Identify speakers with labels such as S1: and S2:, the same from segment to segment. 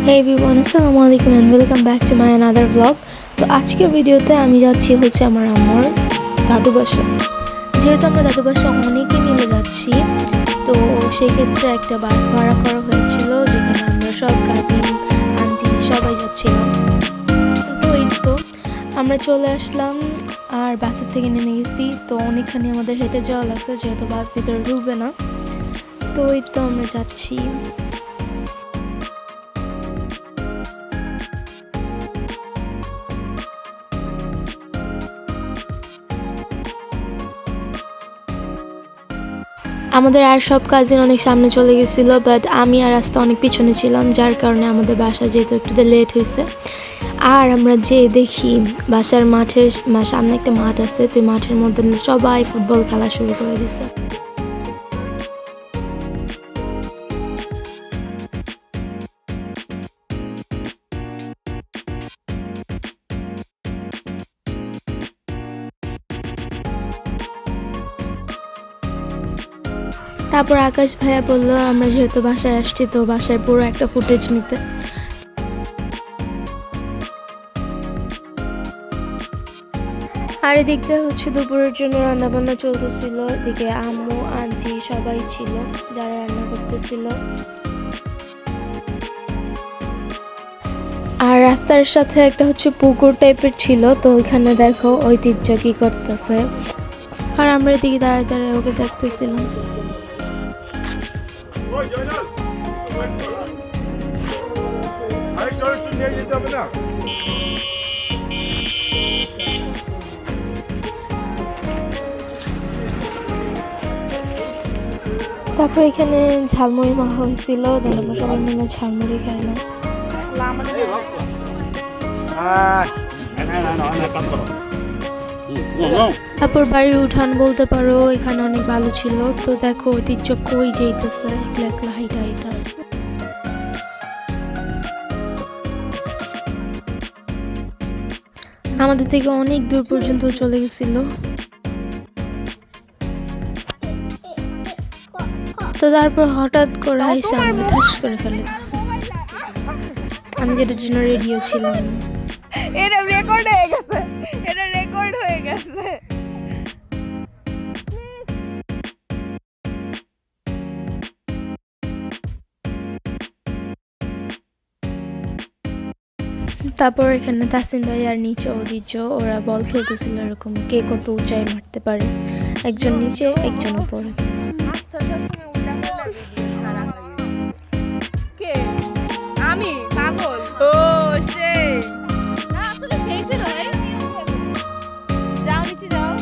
S1: Hey everyone, assalamu alaikum and welcome back to my another vlog. তো আজকের ভিডিওতে আমি যাচ্ছি হচ্ছে আমার আম্মুর দাদু বাসা। যেহেতু আমরা দাদু বাসা অনেকেই মিলে যাচ্ছি, তো সেই ক্ষেত্রে একটা বাস ভাড়া করা হয়েছিল যেখানে আমরা সব কাজিন আন্টি সবাই যাচ্ছিলাম। তো এই তো আমরা চলে আসলাম আর বাসের থেকে নেমে গেছি। তো অনেকখানি আমাদের হেঁটে যাওয়া লাগছে যেহেতু বাস ভিতরে ঢুকবে না। তো এই তো আমরা যাচ্ছি। আমাদের আর সব কাজিন অনেক সামনে চলে গেছিলো, বাট আমি আর রাস্তা অনেক পিছনে ছিলাম, যার কারণে আমাদের বাসা যেহেতু একটু লেট হয়েছে। আর আমরা যে দেখি বাসার মাঠের সামনে একটা মাঠ আছে, তো মাঠের মধ্যে সবাই ফুটবল খেলা শুরু করে দিছে। তারপর আকাশ ভাইয়া বললো আমরা যেহেতু বাসায় আসছি তো বাসায় পুরো একটা ফুটেজ নিতে। আর এদিক দিয়ে হচ্ছে দুপুরের জন্য রান্না বান্না চলতেছিল। এদিকে আম্মু আন্টি সবাই ছিল যারা রান্না করতেছিল। আর রাস্তার সাথে একটা হচ্ছে পুকুর টাইপের ছিল, তো ওইখানে দেখো ঐতিহ্য কি করতেছে। আর আমরা এদিকে দাঁড়ায় দাঁড়ায় ওকে দেখতেছিলাম। তারপর এখানে ঝালমুড়ি মাখা হয়েছিল, আমরা সবাই মিলে ঝালমুড়ি খাইলাম। তারপর বাড়ির উঠান বলতে পারো, এখানে অনেক ভালো ছিল। তো দেখো ঐতিহ্য কই যাইতেছে একলা একলা হাইটা হাইটা। আমাদের থেকে অনেক দূর পর্যন্ত চলে গেছিল। তো তারপর হঠাৎ করে এসে আমি ঠাস করে ফেলে দিচ্ছি, আমি যেটার জন্য রেডিও ছিলাম।
S2: এটা রেকর্ড হয়ে গেছে, এটা রেকর্ড হয়ে গেছে।
S1: তারপর এখানে তাসিম ভাই আর নিচে ঐতিহ্য ওরা বল খেলতেছিল, এরকম কে কত উঁচাই মারতে পারে, একজন নিচে একজন উপরে।
S2: কে আমি পাগল? ও সেই না, আসলে সেই ছিল। যাও নিচে যাও।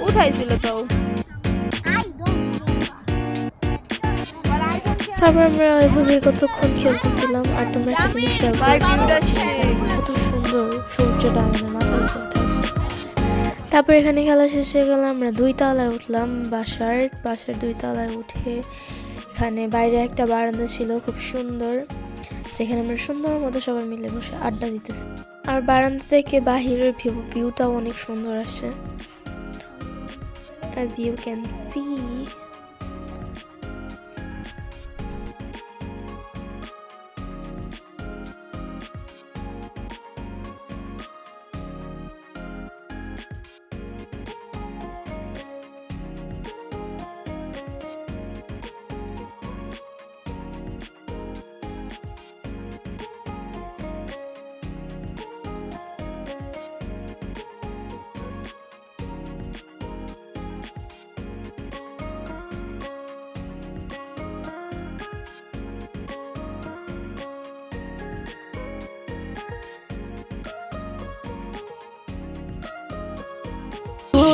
S2: উঠাইছিল তো।
S1: তারপর আমরা ওইভাবে কতক্ষণ খেলতেছিলাম। আর তোমরা একটা জিনিস খেয়াল করছো, কত সুন্দর সূর্যটা আমাদের মাথার উপর উঠেছে। তারপর এখানে খেলা শেষ হয়ে গেল, আমরা 2 তলায় উঠলাম। বাসার 2 তলায় উঠে এখানে বাইরে একটা বারান্দা ছিল খুব সুন্দর, যেখানে আমরা সুন্দর মতো সবাই মিলে বসে আড্ডা দিতেছি। আর বারান্দা থেকে বাহিরের ভিউটাও অনেক সুন্দর আসে, as you can see.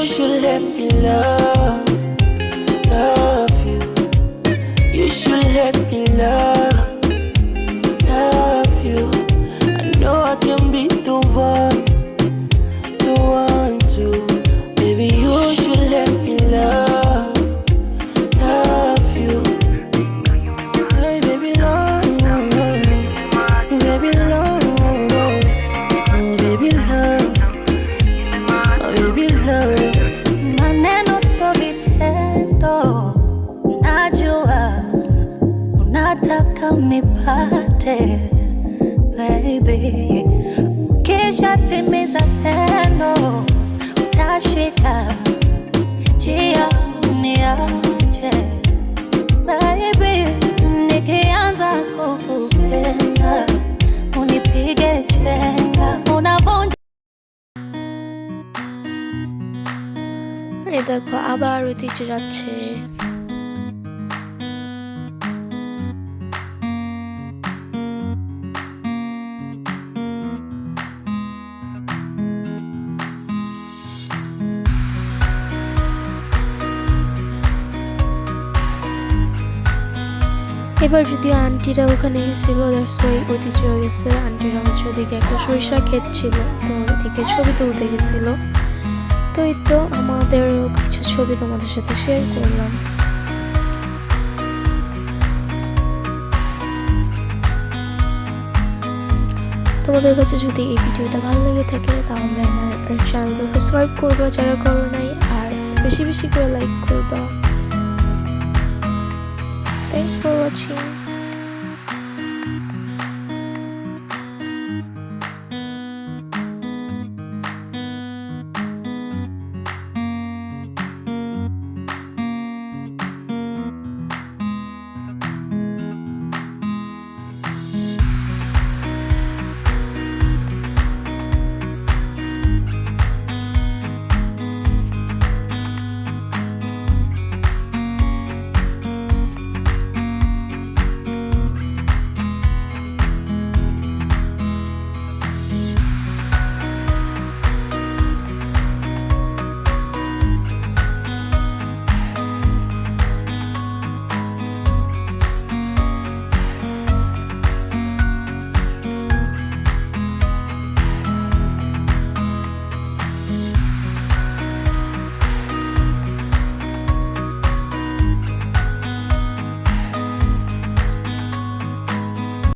S3: should let me love you. You should let me love you. I know I can be the one to. Baby, you should let me love you. Hey, baby, love, baby, love, oh, baby, love, oh, baby, love.
S4: Maneno sio vitendo, najua unataka unipate baby, kisha timiza tendo, utashika njia uniache baby, nikianza kukupenda unipige chenga, unavunja
S1: এই দেখো আবার ঐতিহ্য যাচ্ছে। এবার যদিও আন্টিরা ওখানে গেছিল, that's why ঐতিহ্য হয়ে গেছে। আন্টিরা হচ্ছে ওদিকে একটা সরিষা ক্ষেত ছিল, তো ওদিকে ছবি তুলতে গেছিল। তো এই তো আমাদেরও কিছু ছবি তোমাদের সাথে শেয়ার করলাম। তোমাদের কাছে যদি এই ভিডিওটা ভালো লেগে থাকে তাহলে আমার চ্যানেলটা সাবস্ক্রাইব করবা যারা করো নাই, আর বেশি বেশি করে লাইক করবা। Thanks for watching.